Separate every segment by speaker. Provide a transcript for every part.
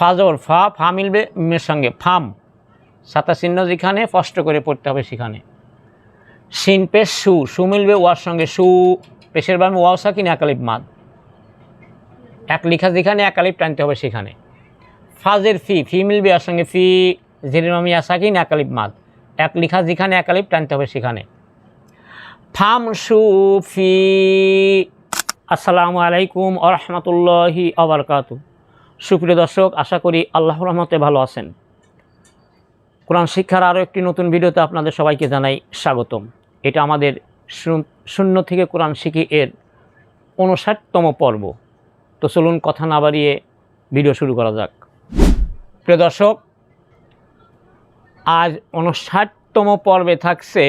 Speaker 1: ফাজর ফা ফা মিলবে মিমের সঙ্গে ফাম, সাতা চিহ্ন যেখানে স্পষ্ট করে পড়তে হবে সেখানে। শিন পেশ সু, সু মিলবে ওয়ার সঙ্গে সু, পেশের বামে ওয়াও সাকিন এক আলিফ মাদ, এক লিখা যেখানে এক আলিফ টানতে হবে সেখানে। ফাজের ফি, ফি মিলবে ওয়ার সঙ্গে ফি, জেরের বামে ইয়া সাকিন এক আলিফ মাদ, এক লিখা যেখানে এক আলিফ টানতে হবে সেখানে। ফাম সু ফি। আসসালামু আলাইকুম ওয়া রাহমাতুল্লাহি ওয়া বারাকাতুহু। সুপ্রিয় দর্শক, আশা করি আল্লাহর রহমতে ভালো আছেন। কোরআন শিক্ষার আরও একটি নতুন ভিডিওতে আপনাদের সবাইকে জানাই স্বাগতম। এটা আমাদের শূন্য থেকে কোরআন শিখি এর 59তম পর্ব। তো চলুন কথা না বাড়িয়ে ভিডিও শুরু করা যাক। প্রিয় দর্শক, আজ 59তম পর্বে থাকছে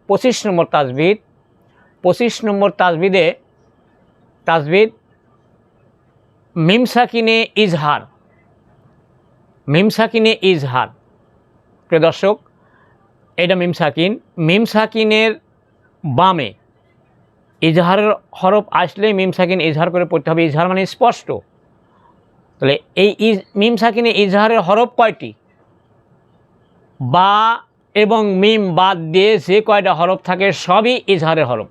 Speaker 1: 25 নম্বর তাজবিদ। 25 নম্বর তাজবিদে তাজবিদ মিম সাকিনে ইজহার, মিম সাকিনে ইজহার। প্রিয় দর্শক, এটা মিম সাকিন, মিম সাকিনের বামে ইজহারের হরফ আসলেই মিম সাকিন ইজহার করে পড়তে হবে। ইজহার মানে স্পষ্ট। তাহলে এই মিম সাকিনে ইজহারের হরফ কয়টি? বা এবং মিম বাদ দিয়ে যে কয়টা হরফ থাকে সবই ইজহারের হরফ,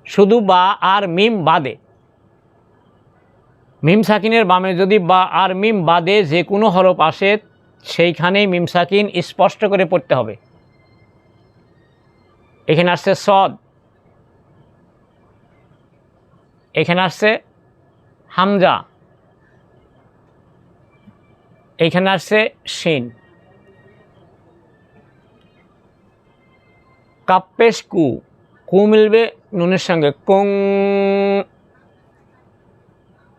Speaker 1: শুধু বা আর মিম বাদে। মিম সাকিনের বামে যদি বা আর মিম বাদে যে কোনো হরফ আসে সেইখানেই মিম সাকিন স্পষ্ট করে পড়তে হবে। এখানে আসছে সদ, এখানে আসছে হামজা, এখানে আসছে শিন। কাপ্পেশ কু, কু মিলবে নুনের সঙ্গে কুং,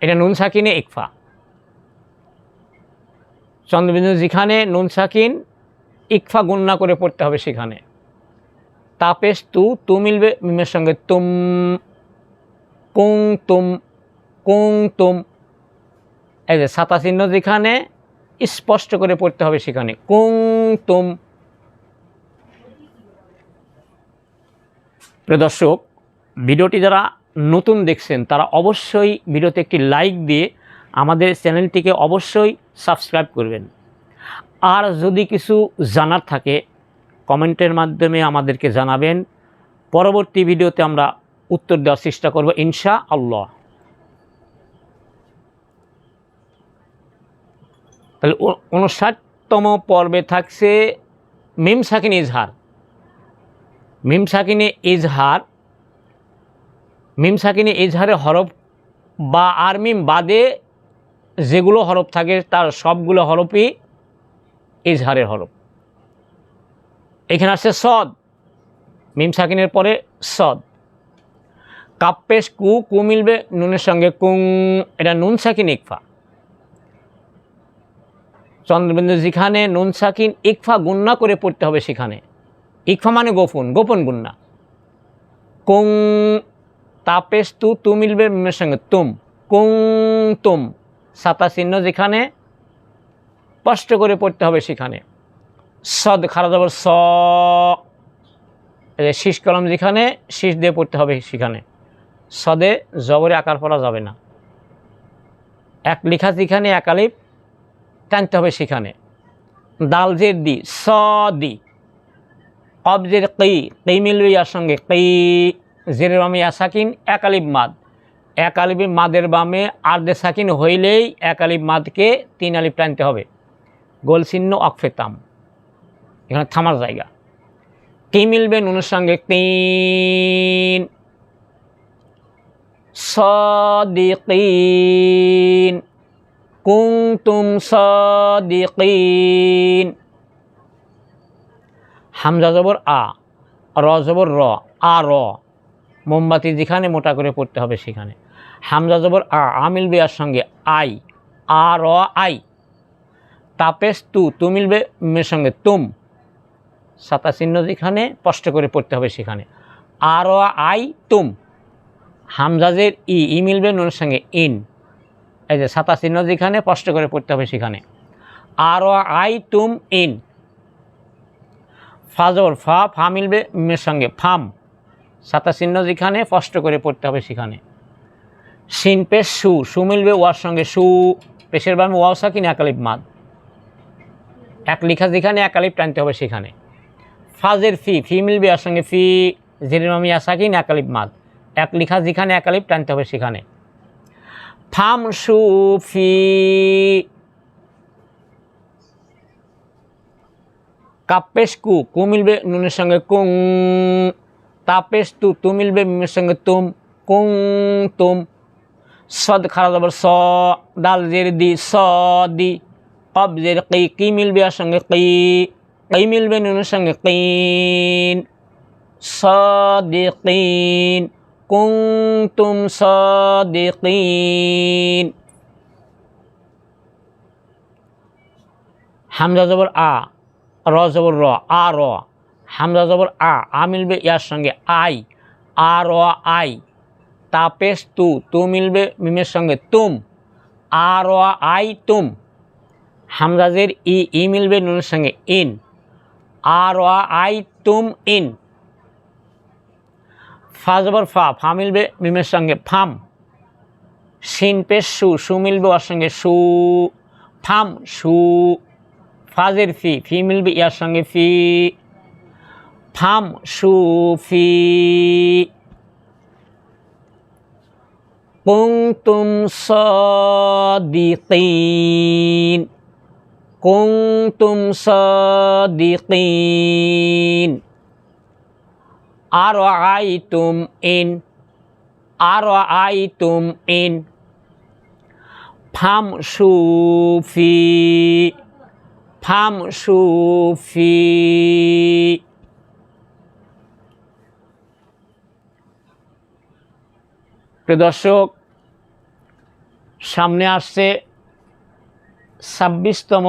Speaker 1: এটা নুন সাকিনে ইকফা। চন্দ্রবিন্দু যেখানে নুন সাকিন ইকফা গুন্না করে পড়তে হবে সেখানে। তাপেশ তু, তু মিলবে মিমের সঙ্গে তুম, কুং তুম, কুং তুম। এই যে সাতা চিহ্ন যেখানে স্পষ্ট করে পড়তে হবে সেখানে কুং তুম। প্রিয় দর্শক, ভিডিওটি যারা নতুন দেখছেন তারা অবশ্যই ভিডিওতে একটি লাইক দিয়ে আমাদের চ্যানেলটিকে অবশ্যই সাবস্ক্রাইব করবেন। আর যদি কিছু জানার থাকে কমেন্টের মাধ্যমে আমাদেরকে জানাবেন। পরবর্তী ভিডিওতে আমরা উত্তর দেওয়ার চেষ্টা করব ইনশাআল্লাহ। তাহলে 59তম পর্বে থাকছে মিম সাকিন ইজহার। মিম সাকিনে ইজহার, মিম সাকিনে ইজহারের হরফ বা আর মিম বাদে যেগুলো হরফ থাকে তার সবগুলো হরফই ইজহারের হরফ। এখানে আসছে সদ, মিম সাকিনের পরে সদ। কাপ্পেশ কু, কু মিলবে নুনের সঙ্গে কুং, এটা নুন সাকিন ইকফা। চন্দ্রবিন্দু যেখানে নুন সাকিন ইকফা গুন্না করে পড়তে হবে সেখানে। ইকফা মানে গোপন, গোপন গুন্না। কুং। তাপেশ তু, তু মিলবে মিমের সঙ্গে তুম, কুং তুম। সাতা চিহ্ন যেখানে স্পষ্ট করে পড়তে হবে সেখানে। সদ খারা জবর স, শীষ কলম যেখানে শীষ দিয়ে পড়তে হবে সেখানে। সদে জবরে আকার পড়া যাবে না, এক লিখা যেখানে এক আলিফ টানতে হবে সেখানে। দাল জের দি, স দি। কবজের কি, কি মিলবে ইয়ার সঙ্গে কি, জেরের বামে ইয়া সাকিন এক আলিফ মাদ, এক আলিফ মাদের বামে আর্ধে সাকিন হইলেই এক আলিফ মাদকে 3 আলিফ টানতে হবে। গোল চিহ্ন অকফে তাম, এখানে থামার জায়গা। কি মিলবে নুনের সঙ্গে তিন, সাদিকিন, কুনতুম সাদিকিন। হামজা জবর আ, র জবর র, আ র। মোমবাতি যেখানে মোটা করে পড়তে হবে সেখানে। হামজা জবর আ মিলবে আর সঙ্গে আই, আ র আই। তাপেশ তু, তু মিলবে মের সঙ্গে তুম, সাতা চিহ্ন যেখানে স্পষ্ট করে পড়তে হবে সেখানে। আ র আই তুম। হামজাজের ই, ই মিলবে নুনের সঙ্গে ইন, এই যে সাতা চিহ্ন যেখানে স্পষ্ট করে পড়তে হবে সেখানে। আ র আই তুম ইন। ফাজর ফা, ফা মিলবে মের সঙ্গে ফাম, সাতা চিহ্ন যেখানে স্পষ্ট করে পড়তে হবে সেখানে। শিন পেশ সু, সু মিলবে ওয়ার সঙ্গে সু, পেশের বামে ওয়াও সাকিন এক আলিফ মাদ, এক লেখা যেখানে এক আলিফ টানতে হবে সেখানে। ফাজের ফি, ফি মিলবে আর সঙ্গে ফি, জেরের বামে ইয়া সাকিন এক আলিফ মাদ, এক লেখা যেখানে এক আলিফ টানতে হবে সেখানে। ফামশু ফি, কাপেশ কু, কু মিলবে নুনের সঙ্গে কুং, তাপেশ তু, তু মিলবে মিমের সঙ্গে তুম, কুং তুম। সদ খারা জবর স, দাল জের দি, স দি। কব জের কি, কি মিলবে আর সঙ্গে কি, কি মিলবে নুনের সঙ্গে কিন, সাদিকিন, কুনতুম সাদিকিন। হামজা জবর আ, র জবর র, আ র, হামজা জবর আ মিলবে ইয়ার সঙ্গে আই, আ র আই। তাপেশ তু, তু মিলবে মিমের সঙ্গে তুম, আ র আই তুম। হামজাজের ই মিলবে নুনের সঙ্গে ইন, আ র আই তুম ইন। ফা জবর ফা, ফা মিলবে মিমের সঙ্গে ফাম। শিন পেশ সু, সু মিলবে ওর সঙ্গে সু, ফাম সু। ফাজের ফি, ফি মিলবে ইয়ার সঙ্গে ফি, ফাম সু ফি। কুনতুম সাদিকিন, কুনতুম সাদিকিন। আর আইতুম ইন, আর আইতুম ইন। ফাম সুফি, ফাম সুফি। প্রিয় দর্শক, সামনে আসছে 26তম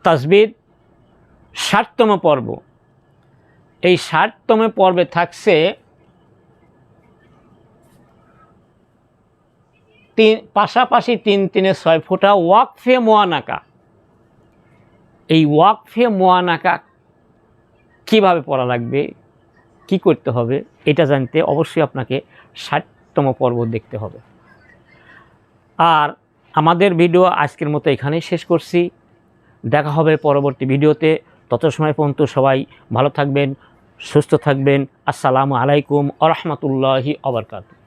Speaker 1: তাজবিদ, 60তম পর্ব। এই 60তম পর্বে থাকছে পাশাপাশি 3 3 6 ফোঁটা ওয়াকফে মুআনাকা। এই ওয়াকফে মুআনাকা কীভাবে পড়া লাগবে, কি করতে হবে, এটা জানতে অবশ্যই আপনাকে 60তম পর্ব দেখতে হবে। আর আমাদের ভিডিও আজকের মতো এখানেই শেষ করছি। দেখা হবে পরবর্তী ভিডিওতে। তত সময় পর্যন্ত সবাই ভালো থাকবেন, সুস্থ থাকবেন। আসসালামু আলাইকুম ওয়া রাহমাতুল্লাহি ওয়া বারাকাতুহু।